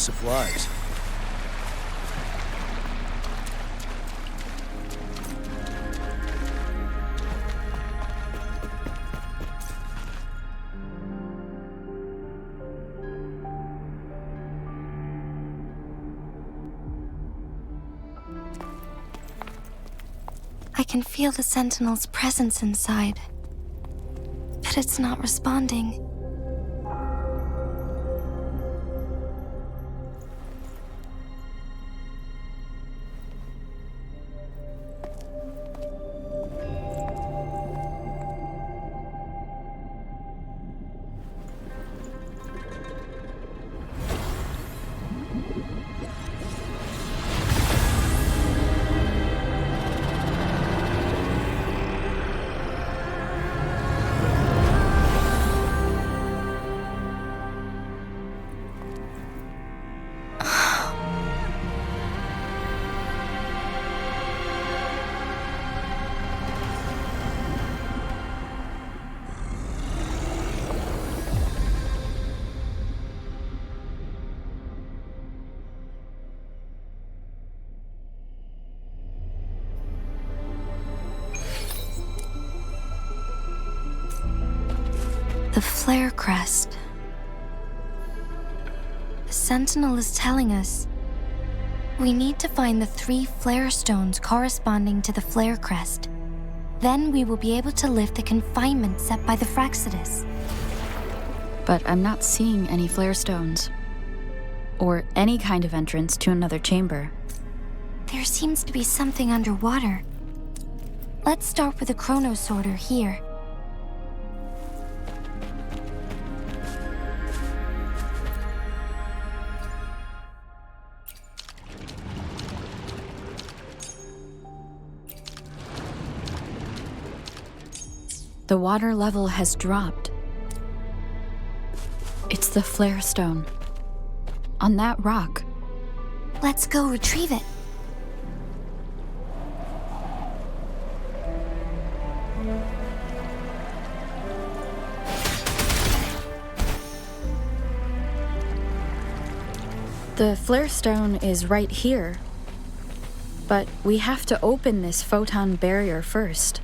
supplies. I can feel the Sentinel's presence inside, but it's not responding. The flare crest. The Sentinel is telling us we need to find the 3 flare stones corresponding to the flare crest. Then we will be able to lift the confinement set by the Fraxidus. But I'm not seeing any flare stones, or any kind of entrance to another chamber. There seems to be something underwater. Let's start with the chrono sorter here. The water level has dropped. It's the flare stone. On that rock. Let's go retrieve it. The flare stone is right here. But we have to open this photon barrier first.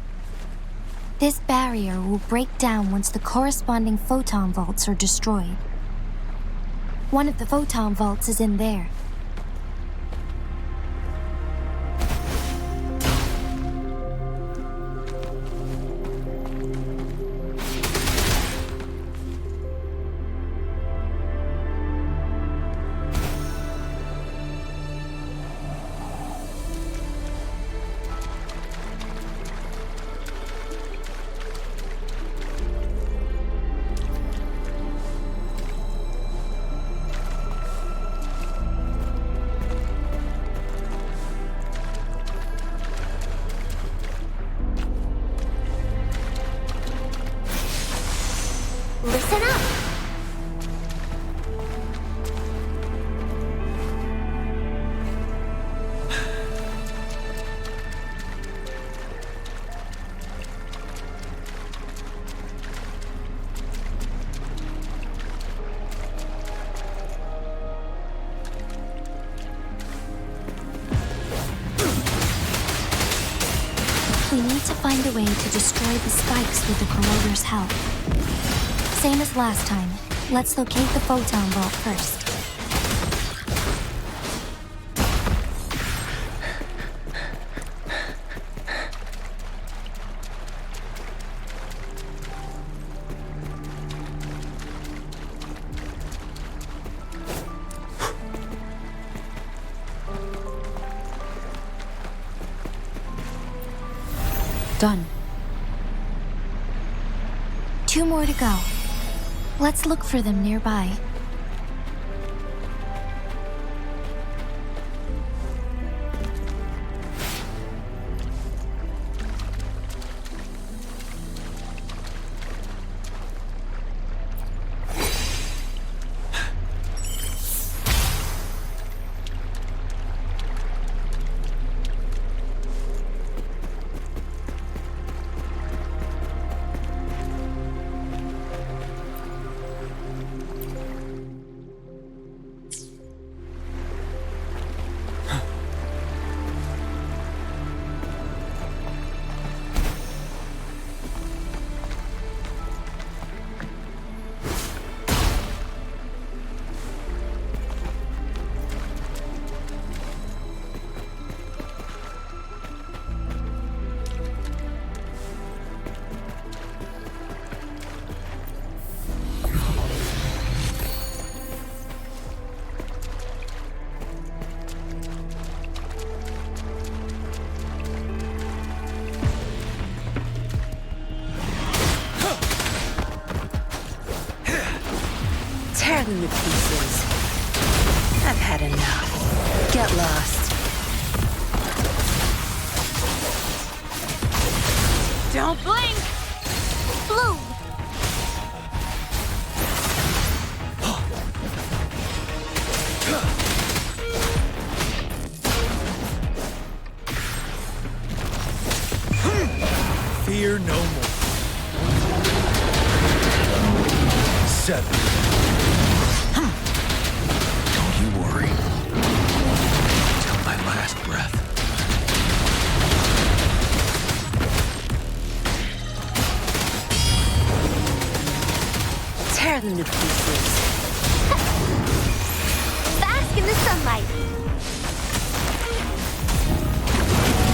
This barrier will break down once the corresponding photon vaults are destroyed. One of the photon vaults is in there. Listen up! We need to find a way to destroy the spikes with the corroder's help. Same as last time. Let's locate the photon vault first. Done. 2 more to go. Let's look for them nearby. them to pieces. I've had enough. Get lost. Don't blink! Bloom! Fear no more. 7. Don't you worry. Till my last breath. Tear them to pieces. Bask in the sunlight!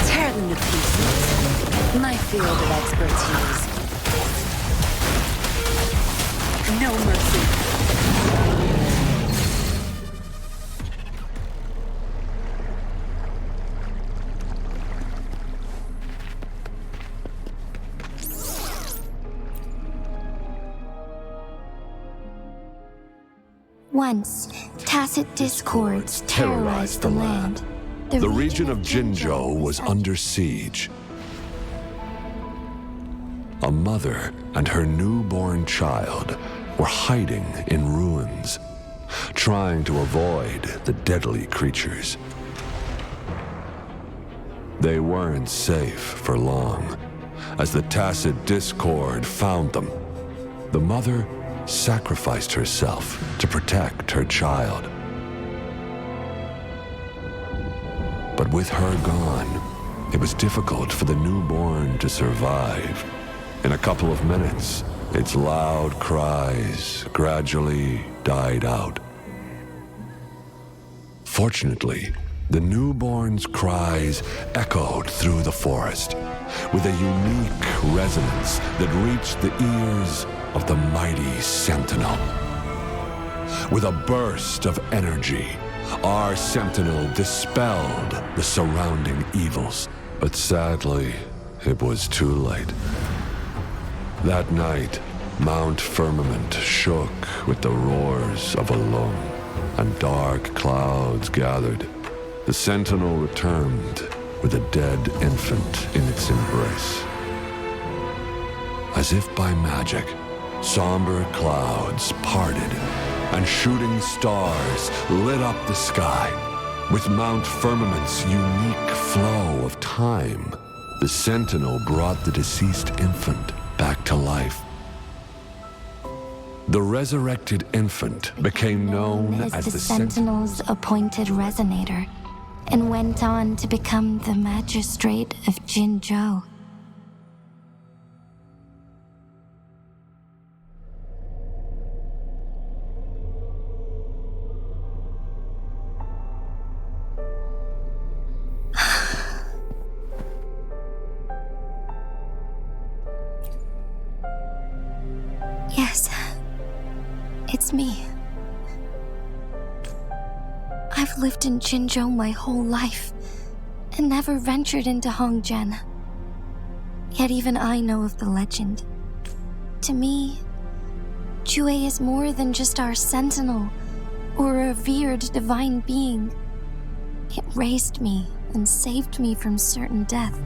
Tear them to pieces. My field of expertise. No mercy. Once, tacit discords terrorized the land. The region of Jinzhou was under siege. A mother and her newborn child were hiding in ruins, trying to avoid the deadly creatures. They weren't safe for long, as the tacit discord found them. The mother sacrificed herself to protect her child. But with her gone, it was difficult for the newborn to survive. In a couple of minutes, its loud cries gradually died out. Fortunately, the newborn's cries echoed through the forest with a unique resonance that reached the ears of the mighty sentinel. With a burst of energy, our sentinel dispelled the surrounding evils. But sadly, it was too late. That night, Mount Firmament shook with the roars of Wuanglong, and dark clouds gathered. The sentinel returned with a dead infant in its embrace. As if by magic, somber clouds parted, and shooting stars lit up the sky. With Mount Firmament's unique flow of time, the sentinel brought the deceased infant back to life. The resurrected infant became known as the Sentinel's appointed resonator, and went on to become the magistrate of Jinzhou. Yes, it's me. I've lived in Jinzhou my whole life, and never ventured into Hongjian. Yet even I know of the legend. To me, Jue is more than just our sentinel, or a revered divine being. It raised me and saved me from certain death.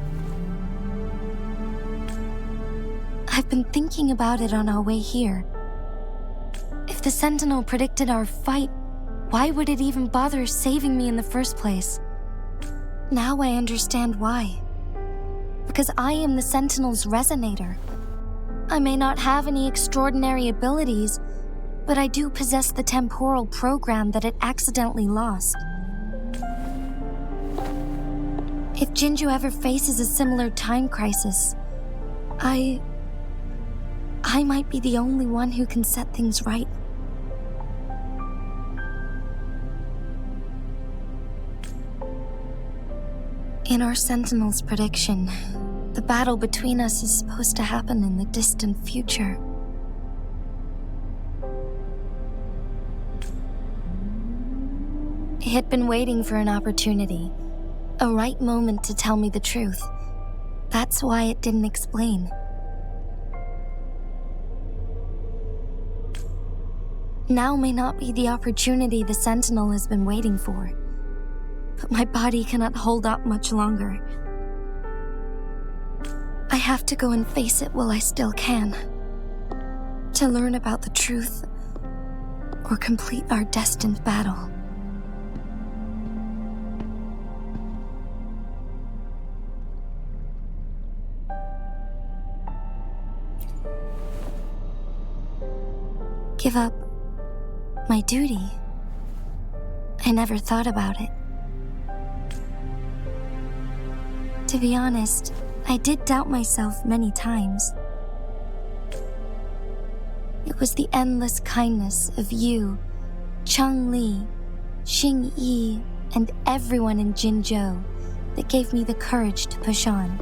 I've been thinking about it on our way here. If the sentinel predicted our fight, why would it even bother saving me in the first place? Now I understand why. Because I am the sentinel's resonator. I may not have any extraordinary abilities, but I do possess the temporal program that it accidentally lost. If Jinzhou ever faces a similar time crisis, I might be the only one who can set things right. In our Sentinel's prediction, the battle between us is supposed to happen in the distant future. It had been waiting for an opportunity, a right moment to tell me the truth. That's why it didn't explain. Now may not be the opportunity the Sentinel has been waiting for, but my body cannot hold up much longer. I have to go and face it while I still can, to learn about the truth or complete our destined battle. Give up my duty? I never thought about it. To be honest, I did doubt myself many times. It was the endless kindness of you, Cheng Li, Xing Yi, and everyone in Jinzhou that gave me the courage to push on.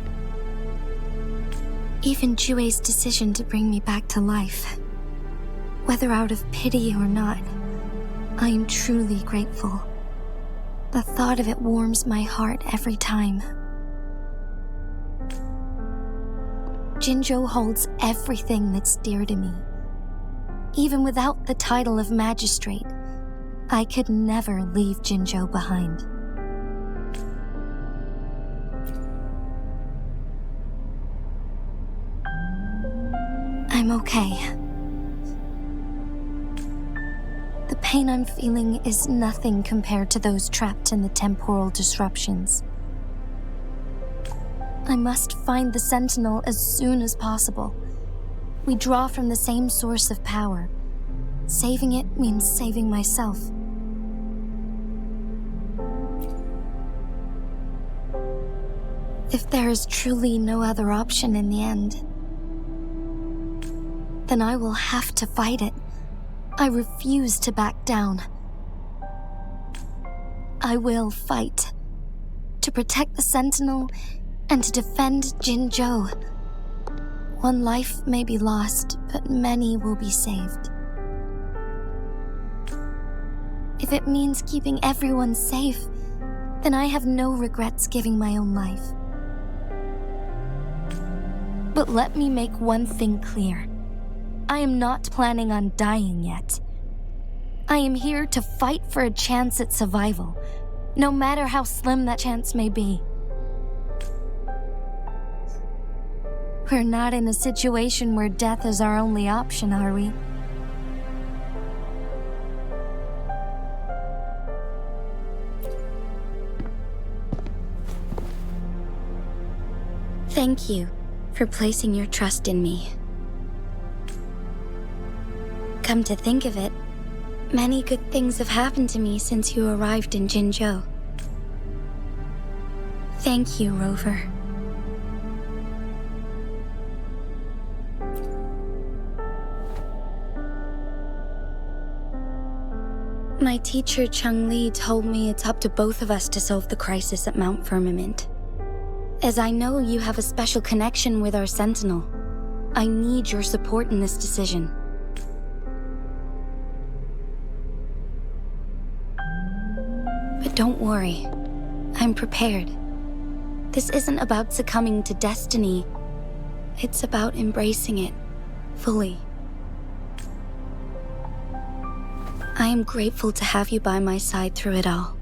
Even Jue's decision to bring me back to life. Whether out of pity or not, I am truly grateful. The thought of it warms my heart every time. Jinzhou holds everything that's dear to me. Even without the title of magistrate, I could never leave Jinzhou behind. I'm okay. The pain I'm feeling is nothing compared to those trapped in the temporal disruptions. I must find the Sentinel as soon as possible. We draw from the same source of power. Saving it means saving myself. If there is truly no other option in the end, then I will have to fight it. I refuse to back down. I will fight. To protect the Sentinel and to defend Jinzhou. One life may be lost, but many will be saved. If it means keeping everyone safe, then I have no regrets giving my own life. But let me make one thing clear. I am not planning on dying yet. I am here to fight for a chance at survival, no matter how slim that chance may be. We're not in a situation where death is our only option, are we? Thank you for placing your trust in me. Come to think of it, many good things have happened to me since you arrived in Jinzhou. Thank you, Rover. My teacher Cheng Li told me it's up to both of us to solve the crisis at Mount Firmament. As I know you have a special connection with our Sentinel, I need your support in this decision. But don't worry, I'm prepared. This isn't about succumbing to destiny. It's about embracing it fully. I am grateful to have you by my side through it all.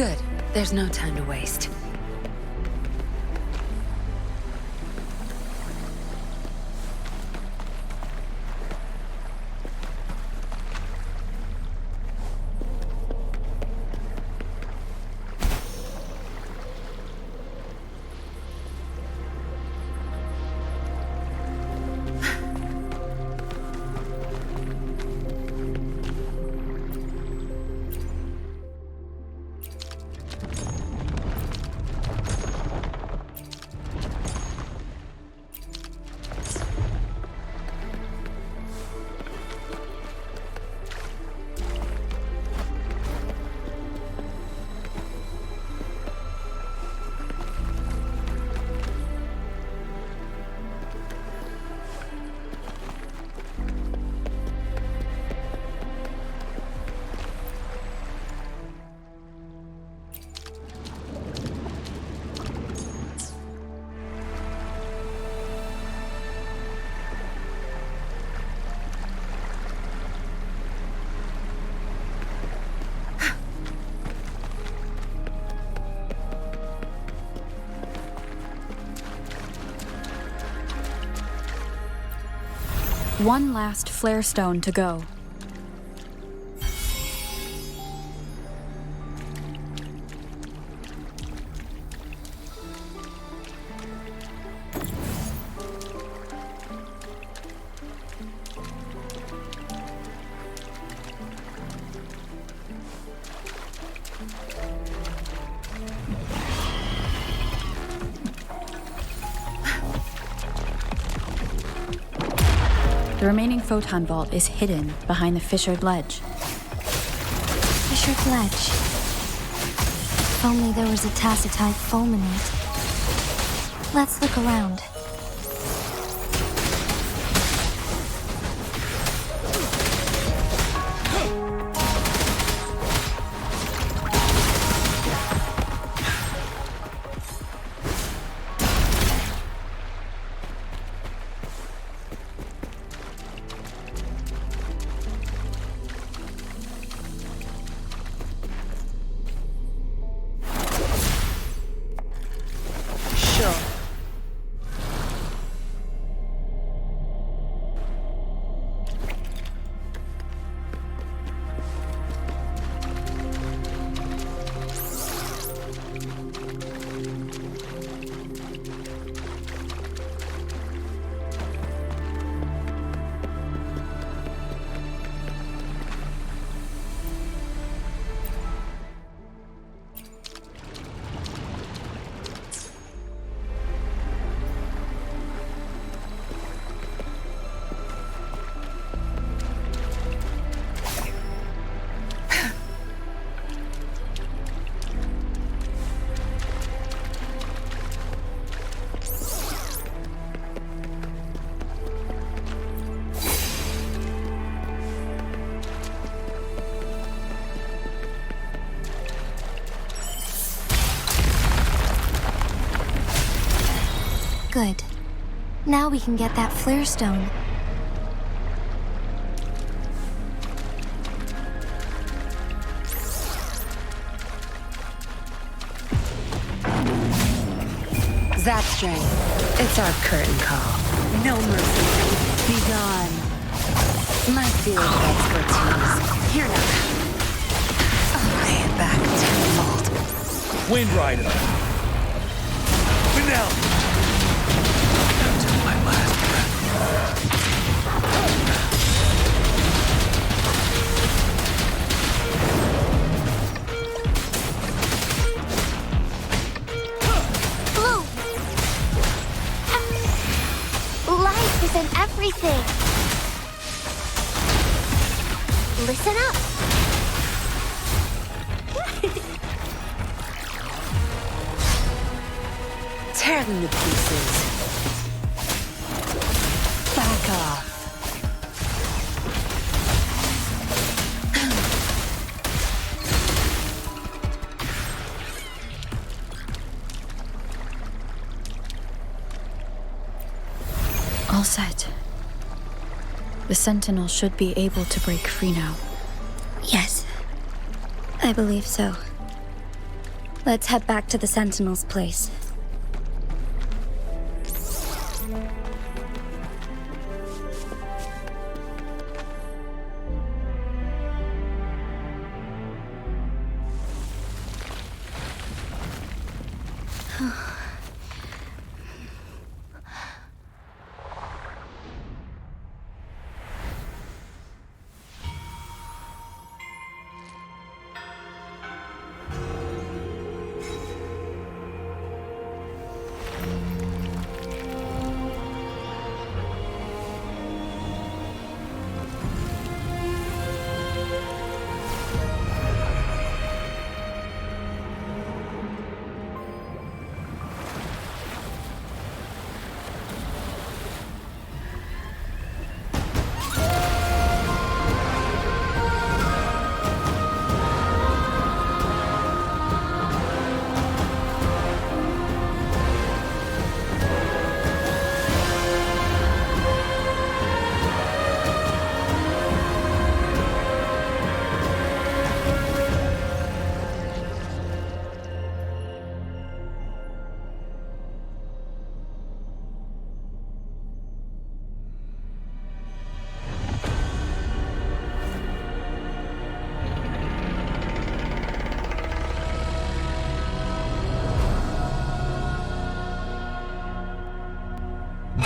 Good. There's no time to waste. One last flare stone to go. The remaining photon vault is hidden behind the fissured ledge. Fissured ledge. If only there was a tacitite fulminate. Let's look around. Good. Now we can get that flare stone. Zap string. It's our curtain call. No mercy. Be gone. My field of expertise. Here now. I'll pay it back tenfold. Wind Rider. Vanilla. Until my last breath. Life is in everything. Listen up. Tear them to pieces. Back off. All set. The Sentinel should be able to break free now. Yes, I believe so. Let's head back to the Sentinel's place.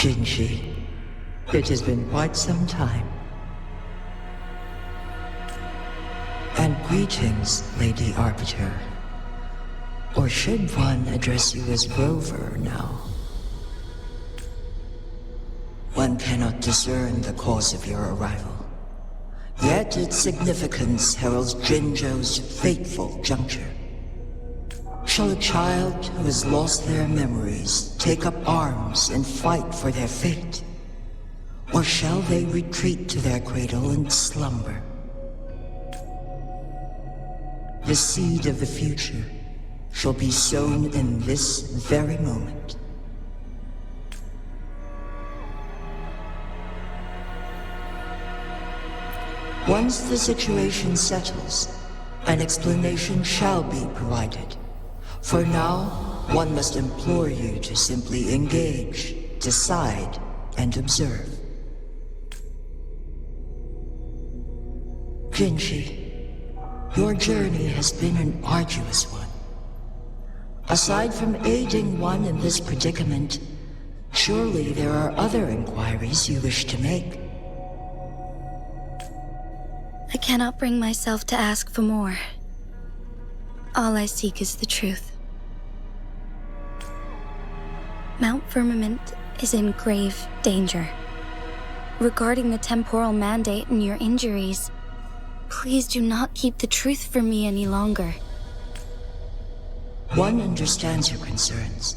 Jinji, it has been quite some time. And greetings, Lady Arbiter. Or should one address you as Rover now? One cannot discern the cause of your arrival. Yet its significance heralds Jinzhou's fateful juncture. Shall a child who has lost their memories take up arms and fight for their fate? Or shall they retreat to their cradle and slumber? The seed of the future shall be sown in this very moment. Once the situation settles, an explanation shall be provided. For now, one must implore you to simply engage, decide, and observe. Jinji, your journey has been an arduous one. Aside from aiding one in this predicament, surely there are other inquiries you wish to make. I cannot bring myself to ask for more. All I seek is the truth. Mount Firmament is in grave danger. Regarding the temporal mandate and your injuries, please do not keep the truth from me any longer. One understands your concerns.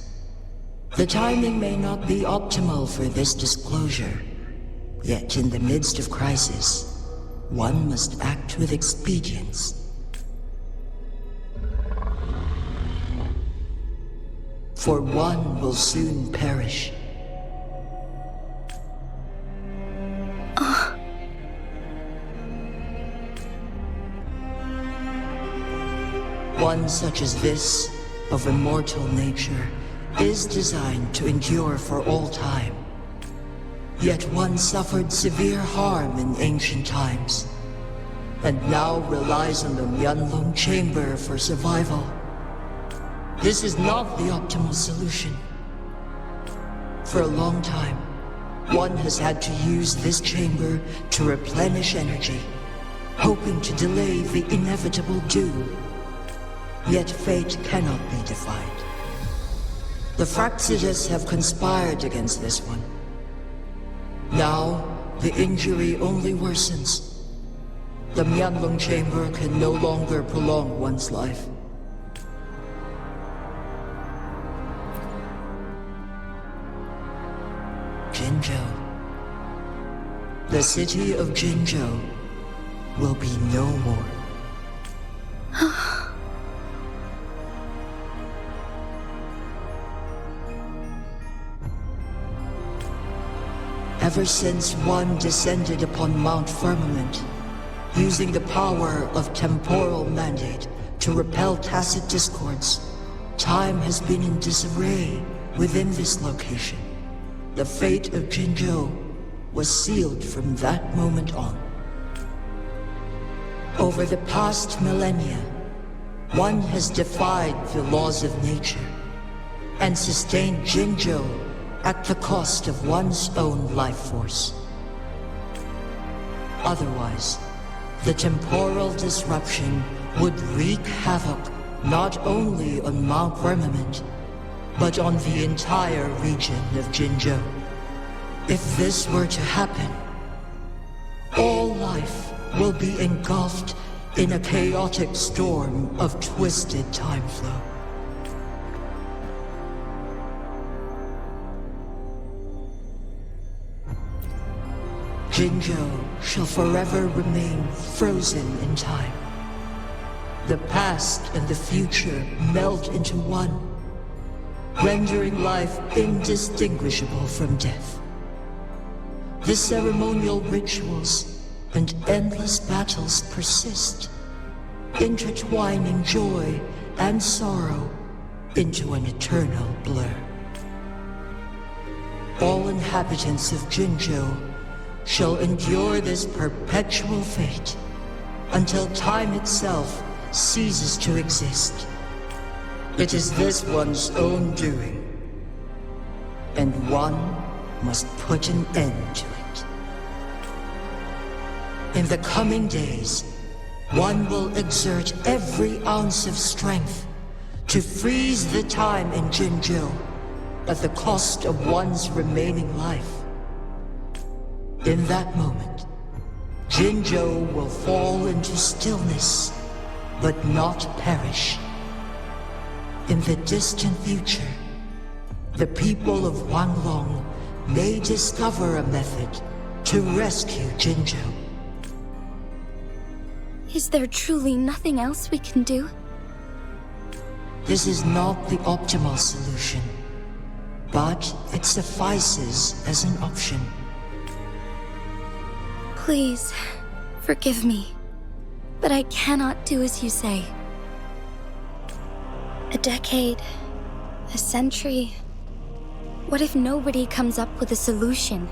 The timing may not be optimal for this disclosure, yet in the midst of crisis, one must act with expedience. For one will soon perish. One such as this, of immortal nature, is designed to endure for all time. Yet one suffered severe harm in ancient times, and now relies on the Huanglong chamber for survival. This is not the optimal solution. For a long time, one has had to use this chamber to replenish energy, hoping to delay the inevitable doom. Yet fate cannot be defied. The Fraxidus have conspired against this one. Now, the injury only worsens. The Huanglong chamber can no longer prolong one's life. Jinzhou. The city of Jinzhou will be no more. Ever since one descended upon Mount Firmament, using the power of temporal mandate to repel tacit discords, time has been in disarray within this location. The fate of Jinzhou was sealed from that moment on. Over the past millennia, one has defied the laws of nature and sustained Jinzhou at the cost of one's own life force. Otherwise, the temporal disruption would wreak havoc not only on Mount Firmament, but on the entire region of Jinzhou. If this were to happen, all life will be engulfed in a chaotic storm of twisted time flow. Jinzhou shall forever remain frozen in time. The past and the future meld into one, rendering life indistinguishable from death. The ceremonial rituals and endless battles persist, intertwining joy and sorrow into an eternal blur. All inhabitants of Jinzhou shall endure this perpetual fate until time itself ceases to exist. It is this one's own doing, and one must put an end to it. In the coming days, one will exert every ounce of strength to freeze the time in Jinzhou at the cost of one's remaining life. In that moment, Jinzhou will fall into stillness, but not perish. In the distant future, the people of Huanglong may discover a method to rescue Jinzhou. Is there truly nothing else we can do? This is not the optimal solution, but it suffices as an option. Please, forgive me, but I cannot do as you say. A decade, a century. What if nobody comes up with a solution?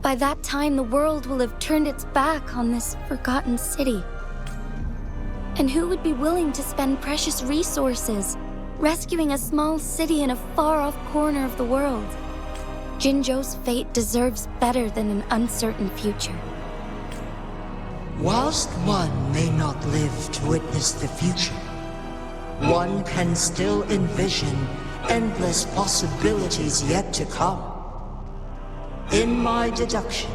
By that time, the world will have turned its back on this forgotten city. And who would be willing to spend precious resources rescuing a small city in a far-off corner of the world? Jinzhou's fate deserves better than an uncertain future. Whilst one may not live to witness the future, one can still envision endless possibilities yet to come. In my deduction,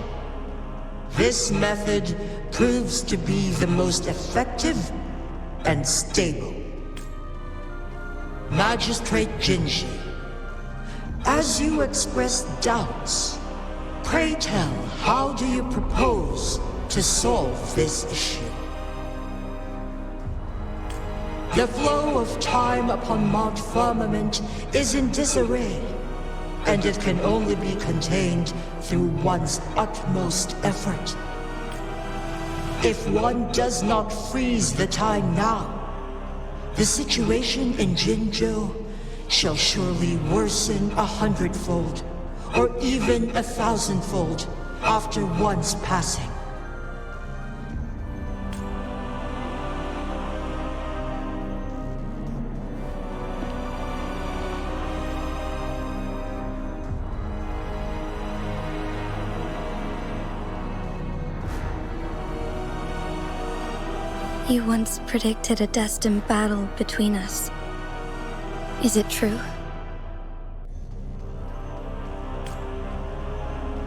this method proves to be the most effective and stable. Magistrate Jinji, as you express doubts, pray tell, how do you propose to solve this issue? The flow of time upon Mount Firmament is in disarray, and it can only be contained through one's utmost effort. If one does not freeze the time now, the situation in Jinzhou shall surely worsen 100-fold, or even 1,000-fold after one's passing. You once predicted a destined battle between us. Is it true?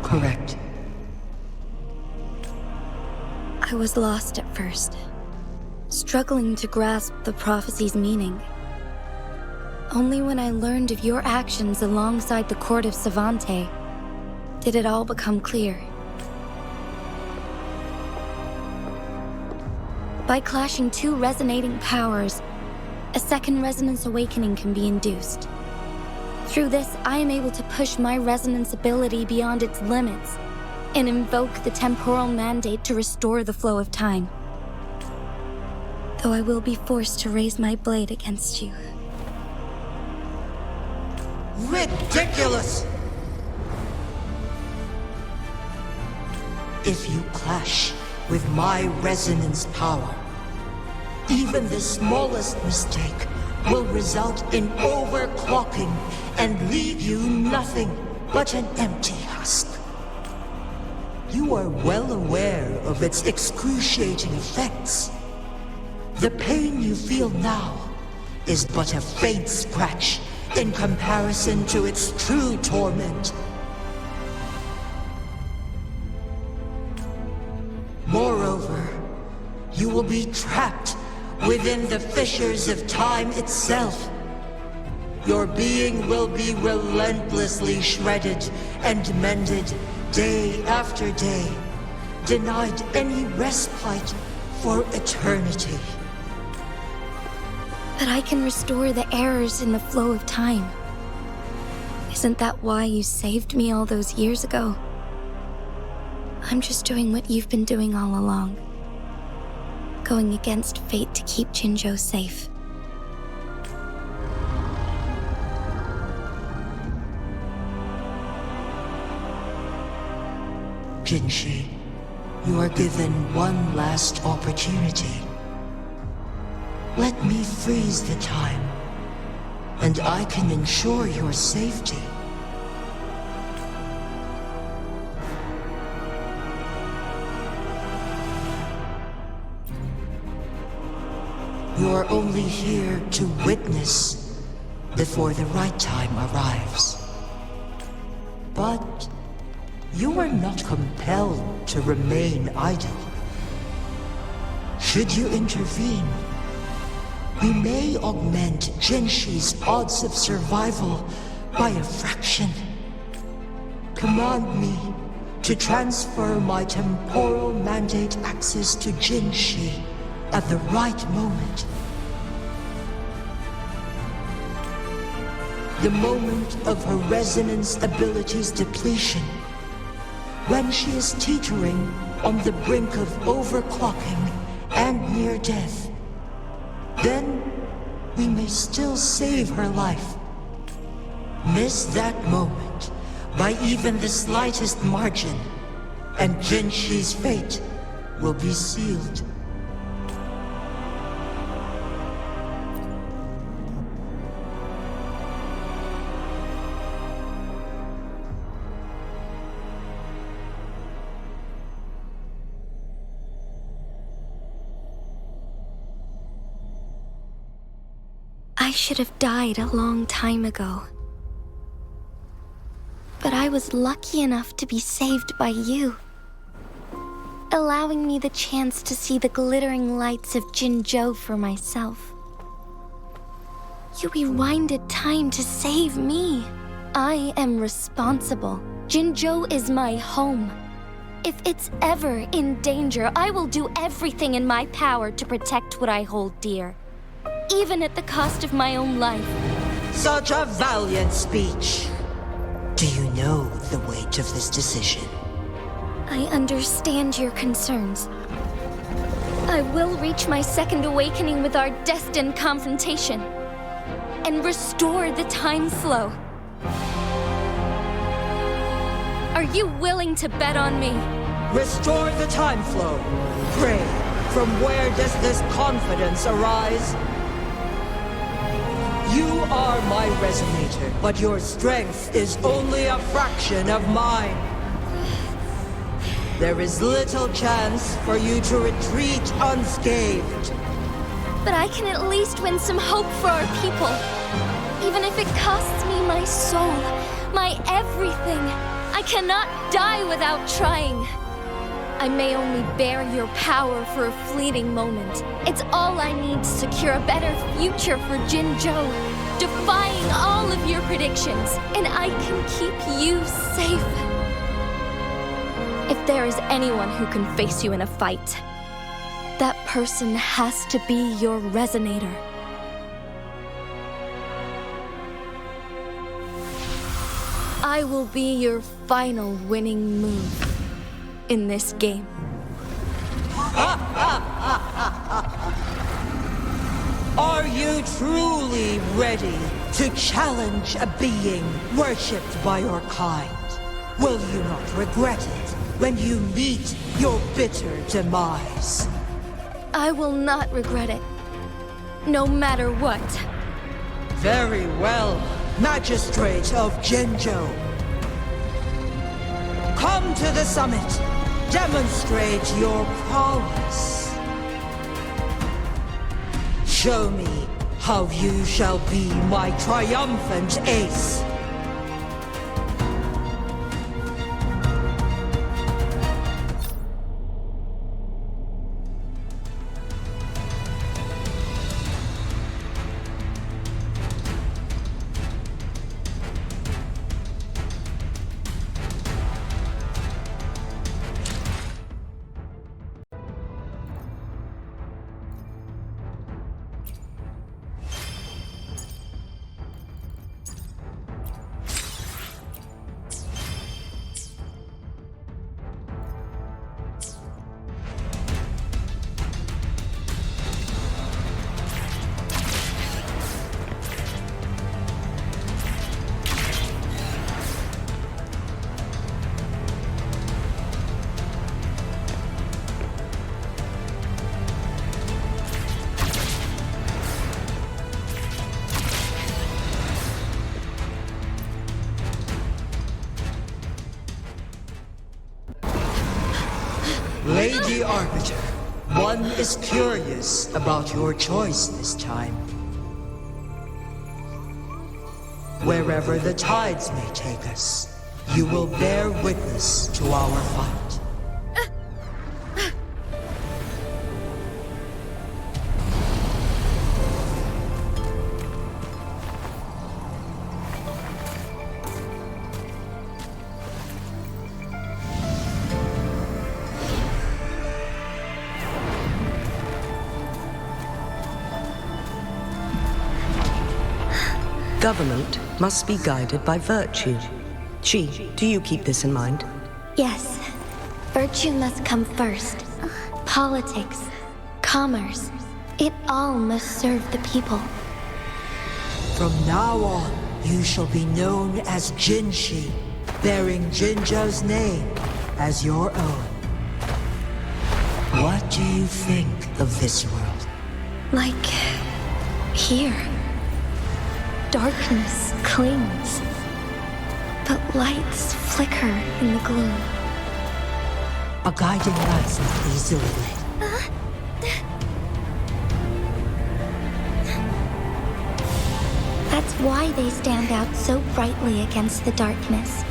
Correct. I was lost at first, struggling to grasp the prophecy's meaning. Only when I learned of your actions alongside the court of Savante did it all become clear. By clashing two resonating powers, a second resonance awakening can be induced. Through this, I am able to push my resonance ability beyond its limits and invoke the temporal mandate to restore the flow of time. Though I will be forced to raise my blade against you. Ridiculous! If you clash with my resonance power, even the smallest mistake will result in overclocking and leave you nothing but an empty husk. You are well aware of its excruciating effects. The pain you feel now is but a faint scratch in comparison to its true torment. Moreover, you will be trapped within the fissures of time itself. Your being will be relentlessly shredded and mended day after day, denied any respite for eternity. But I can restore the errors in the flow of time. Isn't that why you saved me all those years ago? I'm just doing what you've been doing all along. Going against fate to keep Jinzhou safe. Jinshi, you are given one last opportunity. Let me freeze the time, and I can ensure your safety. You are only here to witness before the right time arrives. But you are not compelled to remain idle. Should you intervene, we may augment Jinshi's odds of survival by a fraction. Command me to transfer my temporal mandate access to Jinshi at the right moment. The moment of her resonance ability's depletion, when she is teetering on the brink of overclocking and near death. Then we may still save her life. Miss that moment by even the slightest margin, and Jinshi's fate will be sealed. I should have died a long time ago. But I was lucky enough to be saved by you, allowing me the chance to see the glittering lights of Jinzhou for myself. You rewinded time to save me. I am responsible. Jinzhou is my home. If it's ever in danger, I will do everything in my power to protect what I hold dear, even at the cost of my own life. Such a valiant speech. Do you know the weight of this decision? I understand your concerns. I will reach my second awakening with our destined confrontation and restore the time flow. Are you willing to bet on me? Restore the time flow. Pray, from where does this confidence arise? You are my resonator, but your strength is only a fraction of mine. There is little chance for you to retreat unscathed. But I can at least win some hope for our people. Even if it costs me my soul, my everything. I cannot die without trying. I may only bear your power for a fleeting moment. It's all I need to secure a better future for Jinzhou, defying all of your predictions, and I can keep you safe. If there is anyone who can face you in a fight, that person has to be your resonator. I will be your final winning move in this game. Are you truly ready to challenge a being worshipped by your kind? Will you not regret it when you meet your bitter demise? I will not regret it. No matter what. Very well, Magistrate of Jinzhou. Come to the summit. Demonstrate your prowess. Show me how you shall be my triumphant ace. Lady Arbiter, one is curious about your choice this time. Wherever the tides may take us, you will bear witness to our fight. Government must be guided by virtue. Chi, do you keep this in mind? Yes. Virtue must come first. Politics, commerce, it all must serve the people. From now on, you shall be known as Jinshi, bearing Jinzhou's name as your own. What do you think of this world? Like here. Darkness clings, but lights flicker in the gloom. A guiding light's not easily lit. That's why they stand out so brightly against the darkness.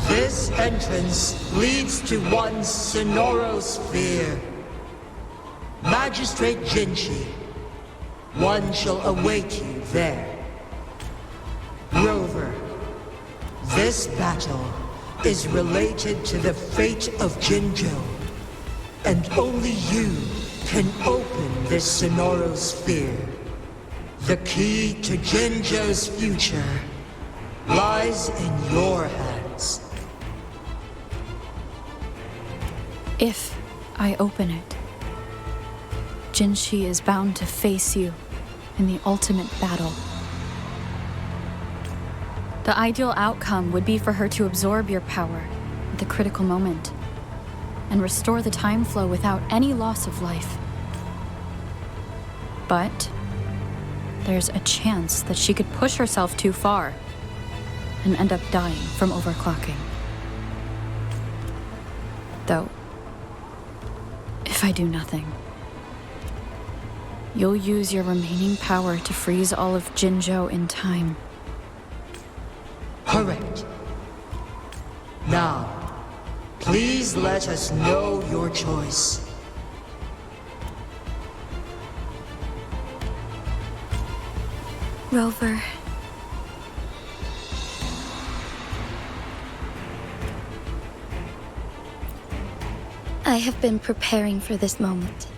This entrance leads to one's Sonoro sphere. Magistrate Jinshi, one shall await you there. Rover, this battle is related to the fate of Jinzhou, and only you can open this Sonoro sphere. The key to Jinzhou's future lies in your hands. If I open it, Jinshi is bound to face you in the ultimate battle. The ideal outcome would be for her to absorb your power at the critical moment and restore the time flow without any loss of life. But there's a chance that she could push herself too far and end up dying from overclocking. Though, if I do nothing, you'll use your remaining power to freeze all of Jinzhou in time. Correct. Now, please let us know your choice. Rover. I have been preparing for this moment.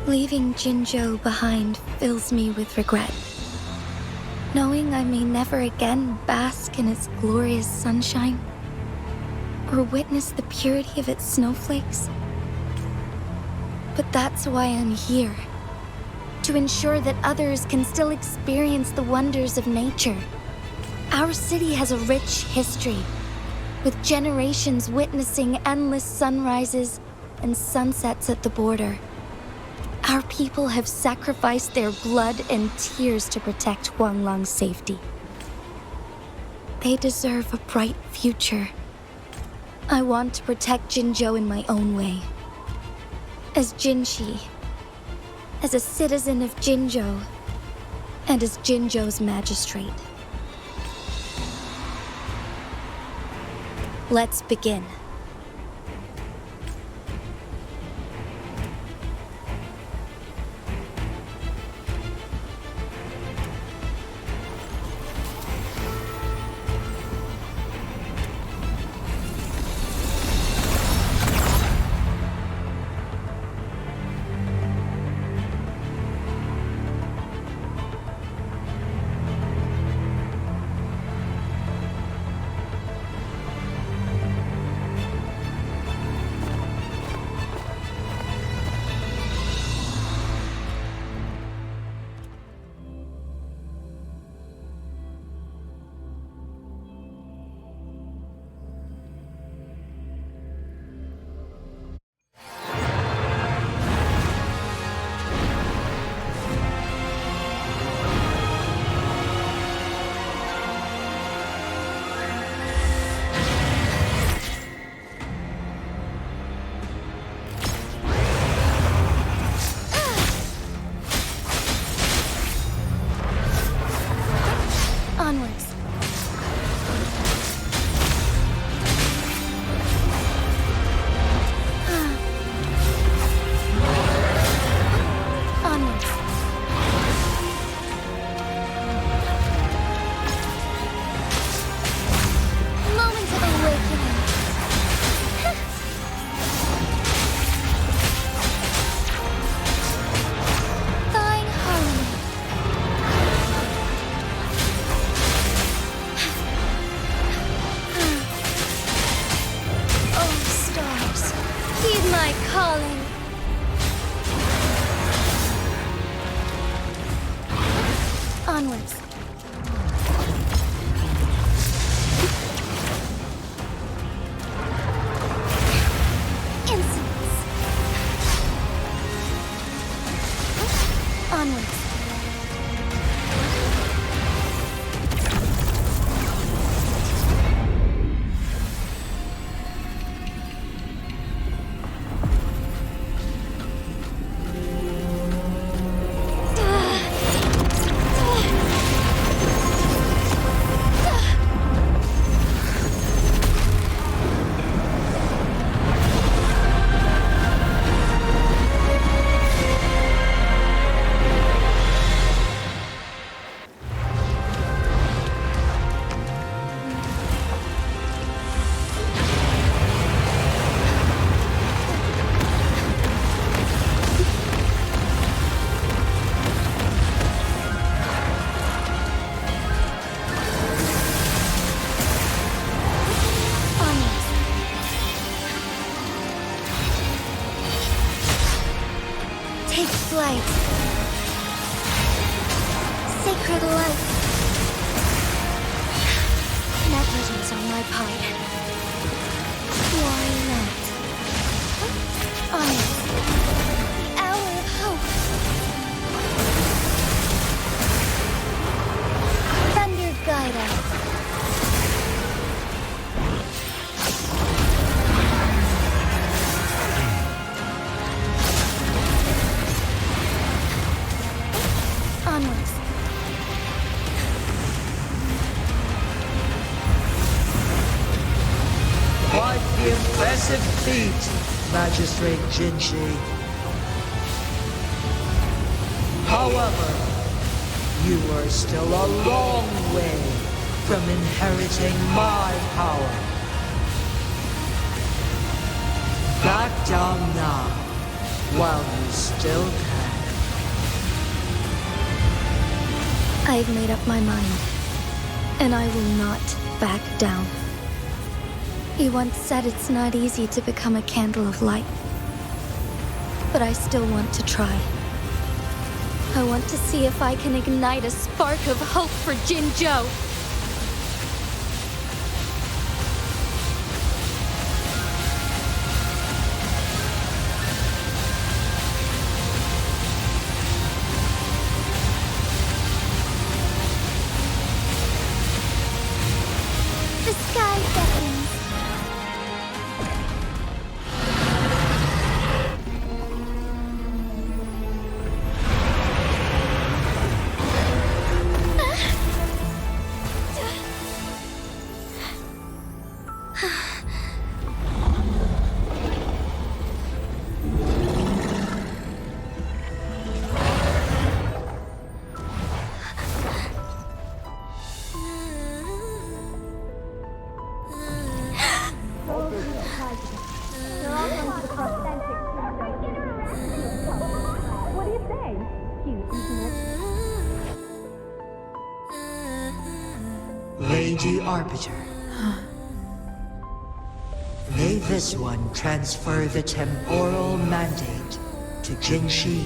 Leaving Jinzhou behind fills me with regret. Knowing I may never again bask in its glorious sunshine, or witness the purity of its snowflakes. But that's why I'm here. To ensure that others can still experience the wonders of nature. Our city has a rich history, with generations witnessing endless sunrises and sunsets at the border. Our people have sacrificed their blood and tears to protect Huanglong's safety. They deserve a bright future. I want to protect Jinzhou in my own way. As Jinshi, as a citizen of Jinzhou, and as Jinzhou's magistrate. Let's begin. Onwards. Onwards. Moment of awakening. Thawing harmony. Oh, stars, heed my calling. Onwards. Insolence. Onwards. Take flight. Sacred light. Negligence on my part. Why not? Honor. The hour of hope. Thunder guide us. Onwards. Quite the impressive feat, Magistrate Jinshi. However, You are still a long way from inheriting my power. Back down now, while you still can. I've made up my mind, and I will not back down. You once said it's not easy to become a candle of light, but I still want to try. I want to see if I can ignite a spark of hope for Jinzhou. The sky beckons. Lady Arbiter. May this one transfer the temporal mandate to Jinshi.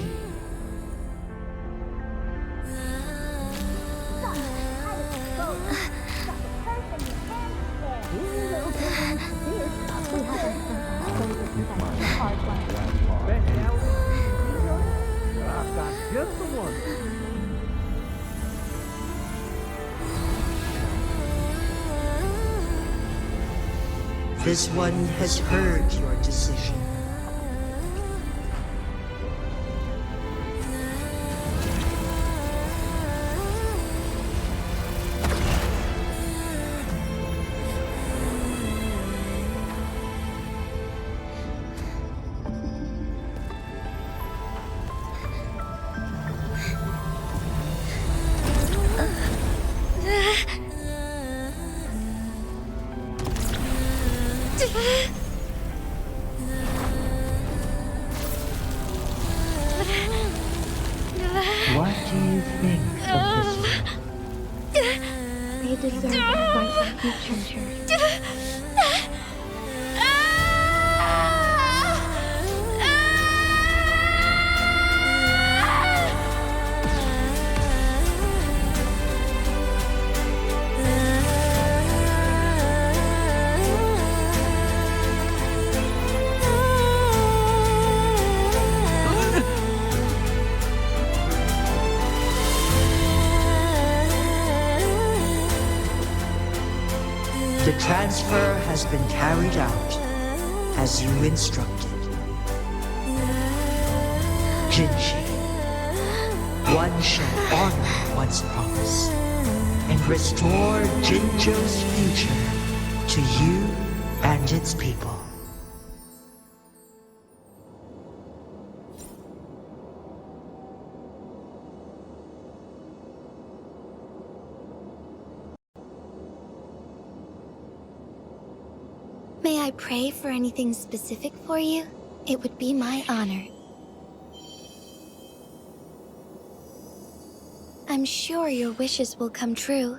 This one has heard your decision. What do you think of this one? They deserve a bright future. The transfer has been carried out as you instructed. Jinshi, one shall honor one's promise and restore Jinzhou's future to you and its people. May I pray for anything specific for you? It would be my honor. I'm sure your wishes will come true.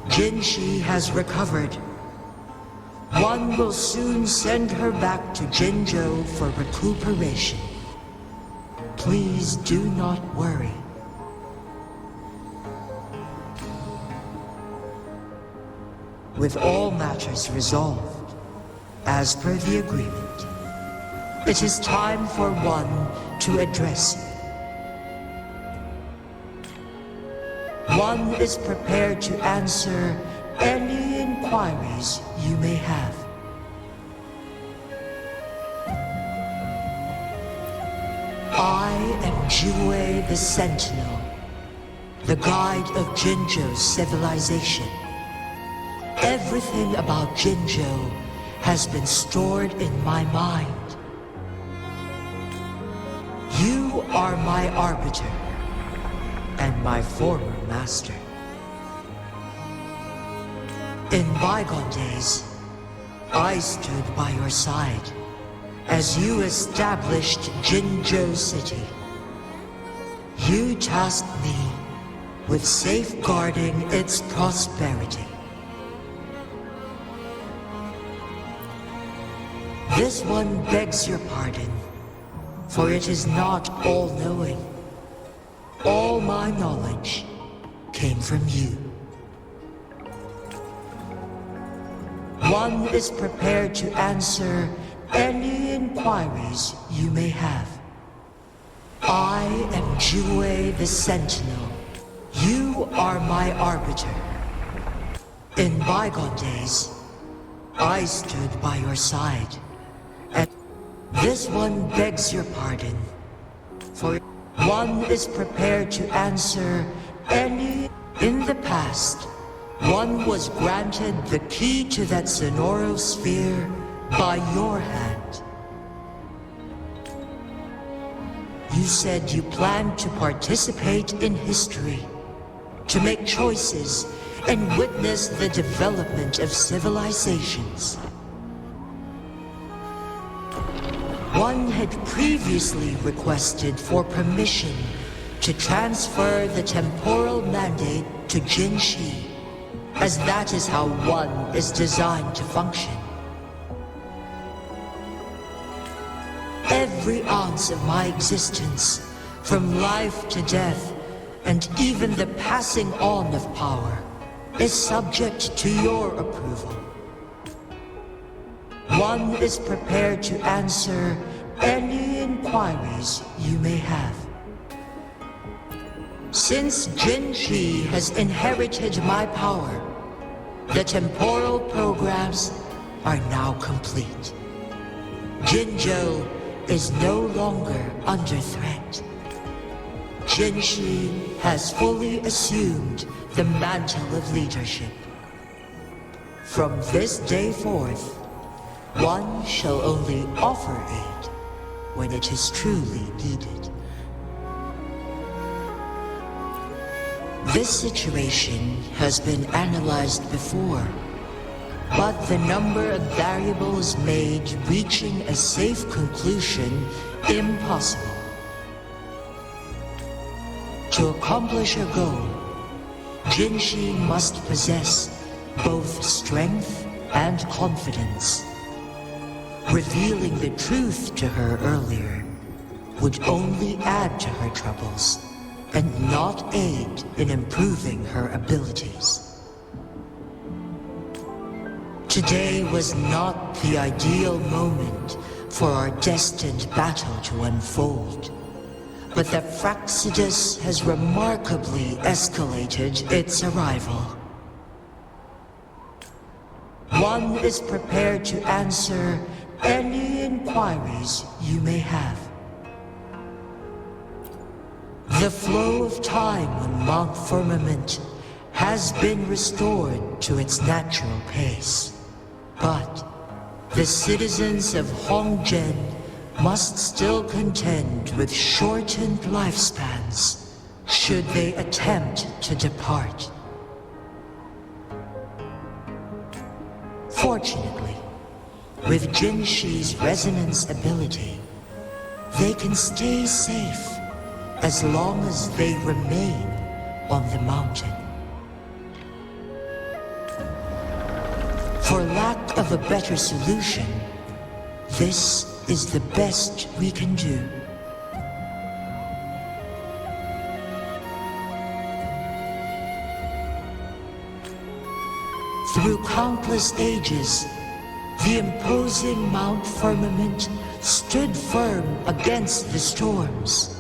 Jinshi has recovered. One will soon send her back to Jinzhou for recuperation. please do not worry. With all matters resolved, as per the agreement, it is time for one to address you. One is prepared to answer any inquiries you may have. I am Jue the Sentinel, the guide of Jinzhou's civilization. Everything about Jinzhou has been stored in my mind. You are my arbiter and my former master. In bygone days, I stood by your side as you established Jinzhou City. You tasked me with safeguarding its prosperity. This one begs your pardon, for it is not all-knowing. All my knowledge came from you. One is prepared to answer any inquiries you may have. I am Jue the Sentinel. You are my arbiter. In bygone days, I stood by your side. And this one begs your pardon, for one is prepared to answer any... In the past, one was granted the key to that Sonoro sphere by your hand. You said you planned to participate in history, to make choices and witness the development of civilizations. One had previously requested for permission to transfer the temporal mandate to Jinshi, as that is how one is designed to function. Every ounce of my existence, from life to death, and even the passing on of power, is subject to your approval. One is prepared to answer any inquiries you may have. Since Jinshi has inherited my power, the temporal programs are now complete. Jinzhou is no longer under threat. Jinshi has fully assumed the mantle of leadership. From this day forth, one shall only offer aid when it is truly needed. This situation has been analyzed before, but the number of variables made reaching a safe conclusion impossible. To accomplish a goal, Jinshi must possess both strength and confidence. Revealing the truth to her earlier would only add to her troubles and not aid in improving her abilities. Today was not the ideal moment for our destined battle to unfold, but the Fraxidus has remarkably escalated its arrival. One is prepared to answer any inquiries you may have. The flow of time on Mount Firmament has been restored to its natural pace, but the citizens of Hongzhen must still contend with shortened lifespans should they attempt to depart. Fortunately, with Jinshi's resonance ability, they can stay safe as long as they remain on the mountain. For lack of a better solution, this is the best we can do. Through countless ages, the imposing Mount Firmament stood firm against the storms.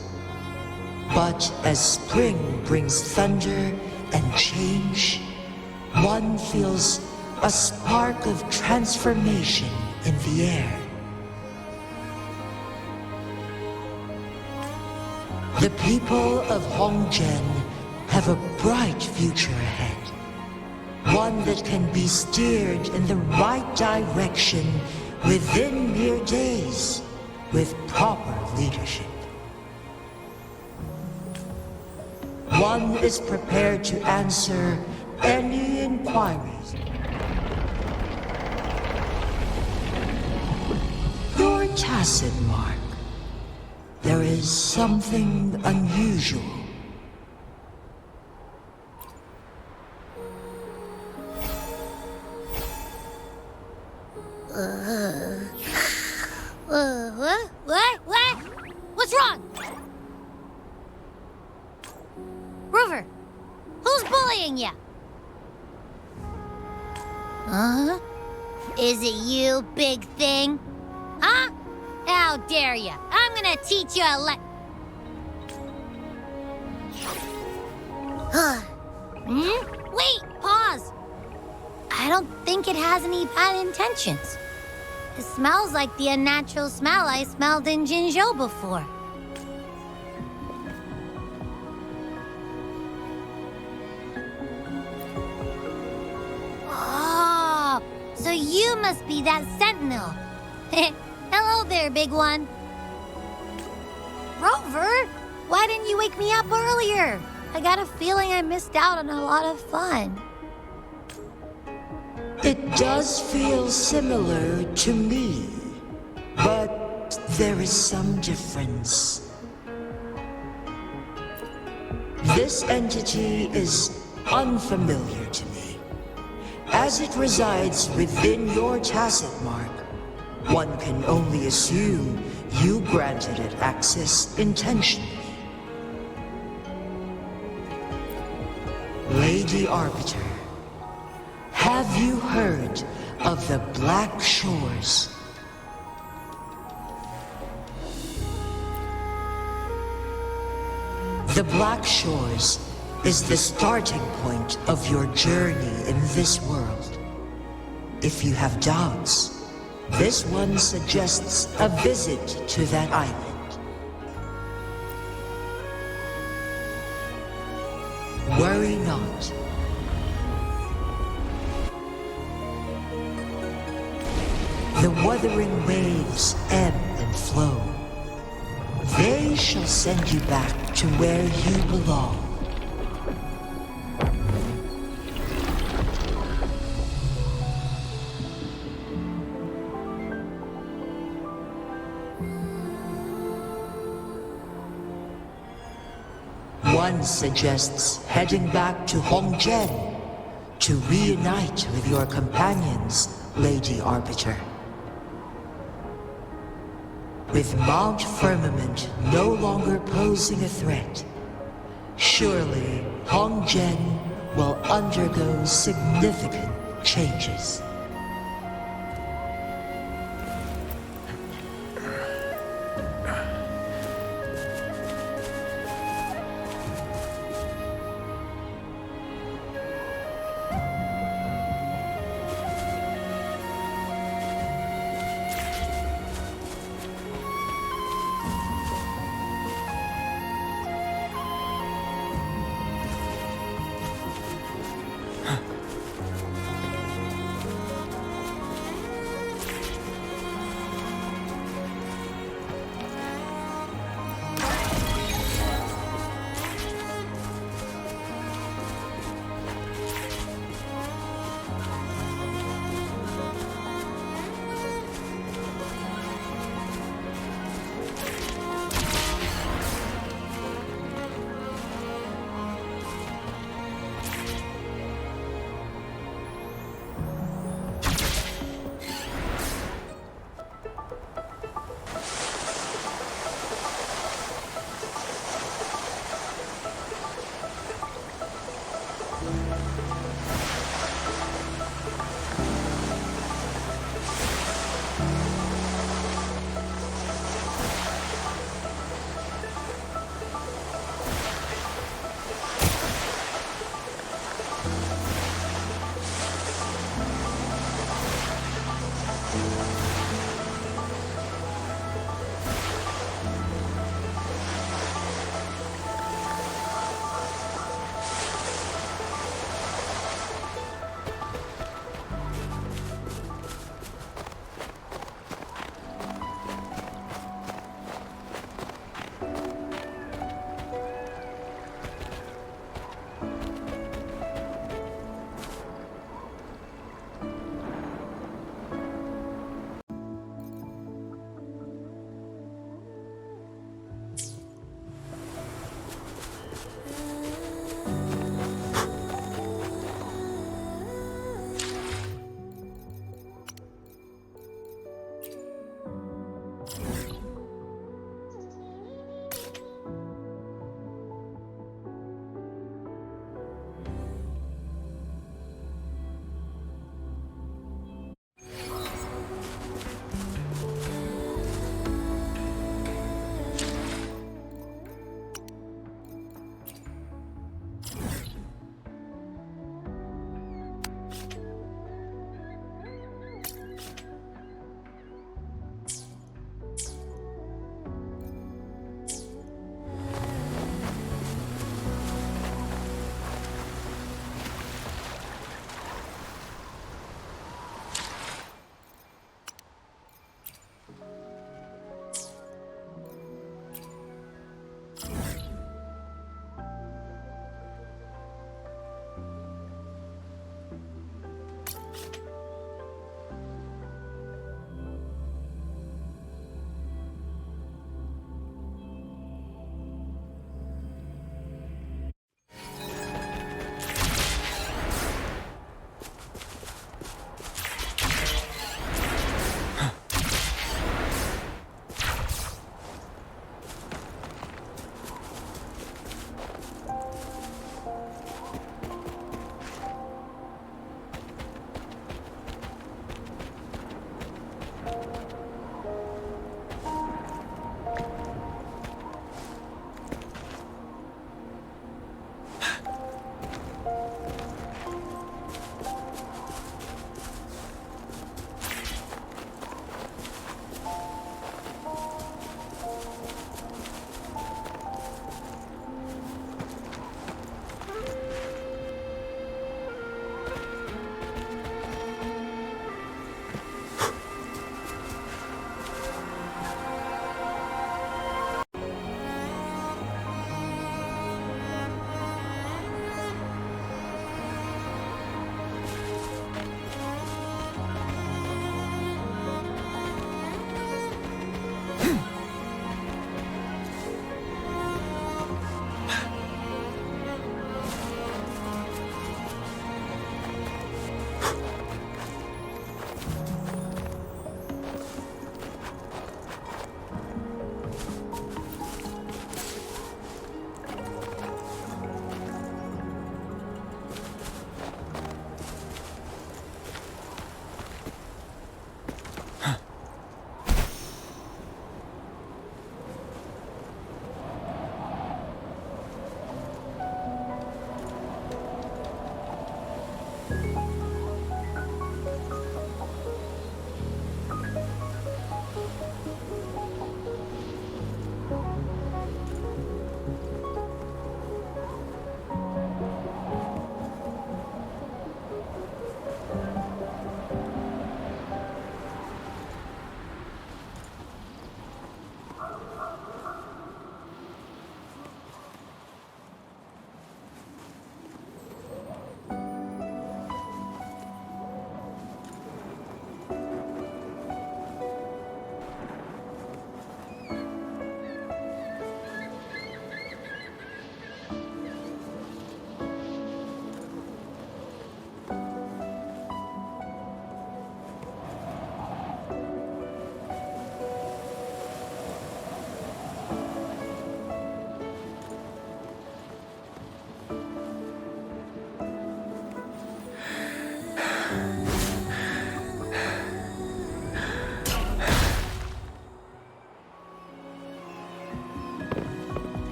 But as spring brings thunder and change, one feels a spark of transformation in the air. The people of Hongzhen have a bright future ahead. One that can be steered in the right direction within mere days with proper leadership. One is prepared to answer any inquiries. Your tacit mark. There is something unusual. What? What's wrong? Rover, who's bullying you? Huh? Is it you, big thing? Huh? How dare you? I'm gonna teach you a Wait, pause. I don't think it has any bad intentions. It smells like the unnatural smell I smelled in Jinzhou before. Oh, so you must be that sentinel. Hello there, big one. Rover, why didn't you wake me up earlier? I got a feeling I missed out on a lot of fun. It does feel similar to me, but there is some difference. This entity is unfamiliar to me. As it resides within your tacit mark, one can only assume you granted it access intentionally. Lady Arbiter, have you heard of the Black Shores? The Black Shores is the starting point of your journey in this world. If you have doubts, this one suggests a visit to that island. Worry not. The wuthering waves ebb and flow. They shall send you back to where you belong. One suggests heading back to Hongzhen to reunite with your companions, Lady Arbiter. With Mount Firmament no longer posing a threat, surely Hongzhen will undergo significant changes.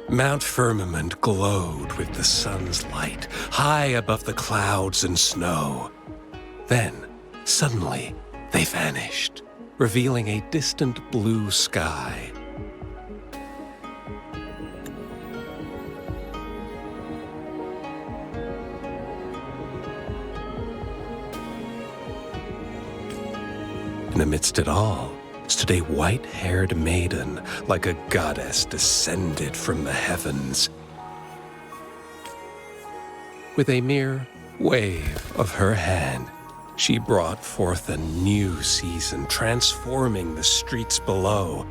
Mount Firmament glowed with the sun's light, high above the clouds and snow. Then, suddenly, they vanished, revealing a distant blue sky. And amidst it all stood a white-haired maiden, like a goddess descended from the heavens. With a mere wave of her hand, she brought forth a new season, transforming the streets below.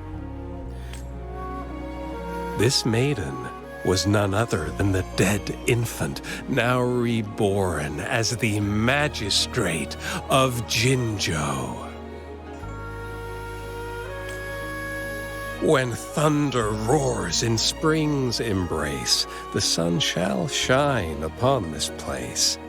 This maiden was none other than the dead infant, now reborn as the magistrate of Jinzhou. When thunder roars in spring's embrace, the sun shall shine upon this place.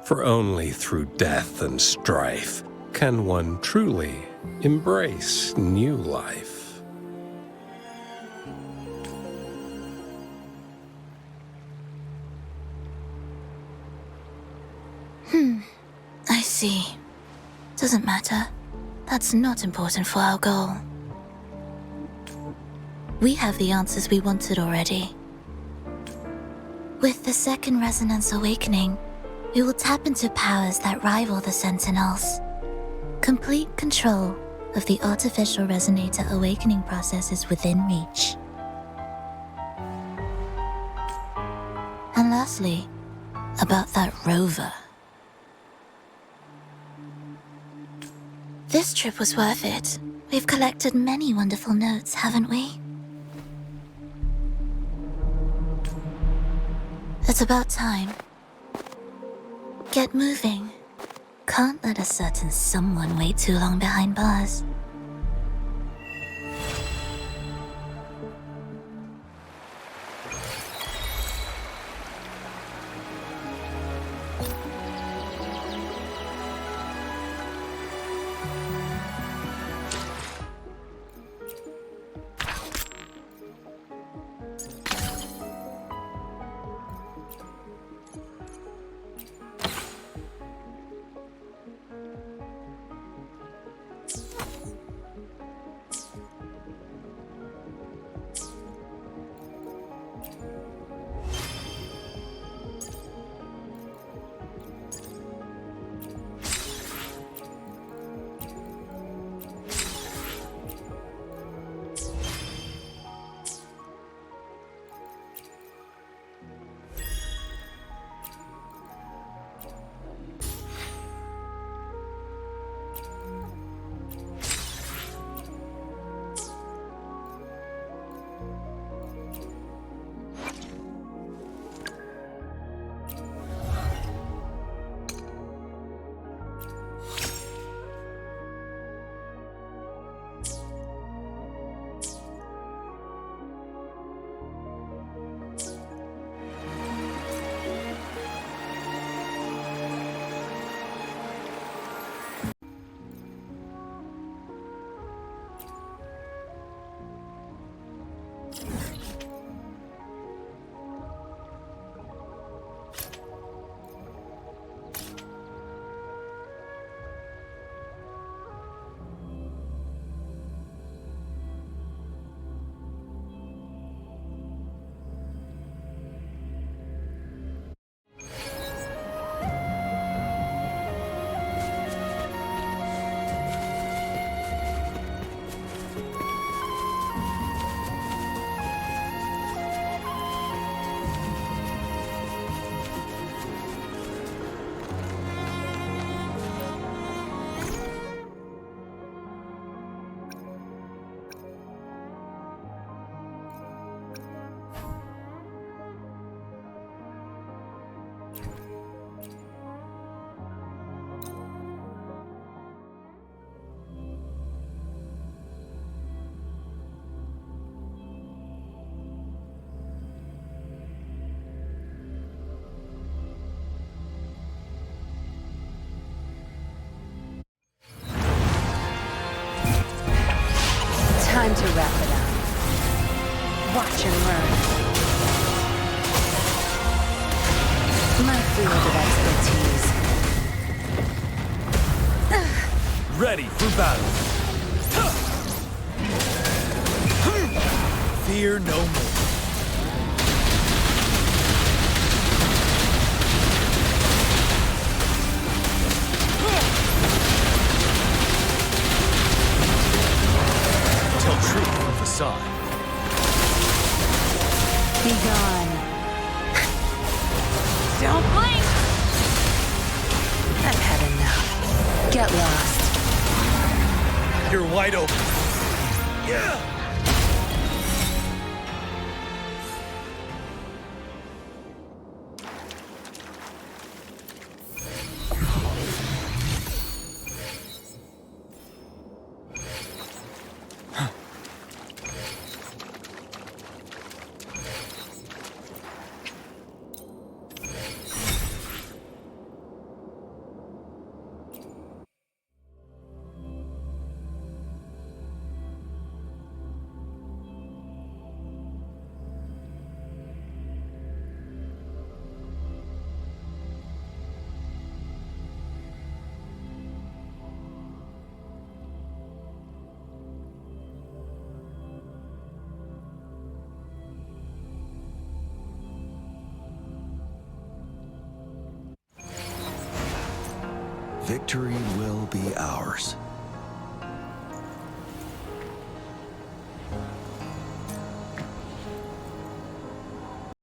For only through death and strife can one truly embrace new life. I see. Doesn't matter. That's not important for our goal. We have the answers we wanted already. With the second resonance awakening, we will tap into powers that rival the Sentinels. Complete control of the artificial resonator awakening process is within reach. And lastly, about that rover. This trip was worth it. We've collected many wonderful notes, haven't we? It's about time. Get moving. Can't let a certain someone wait too long behind bars. Time to wrap it up. Watch and learn. My field of expertise. Ready for battle. Fear no more. Tell truth from facade. Be gone. Don't blink! I've had enough. Get lost. You're wide open. Yeah! Victory will be ours.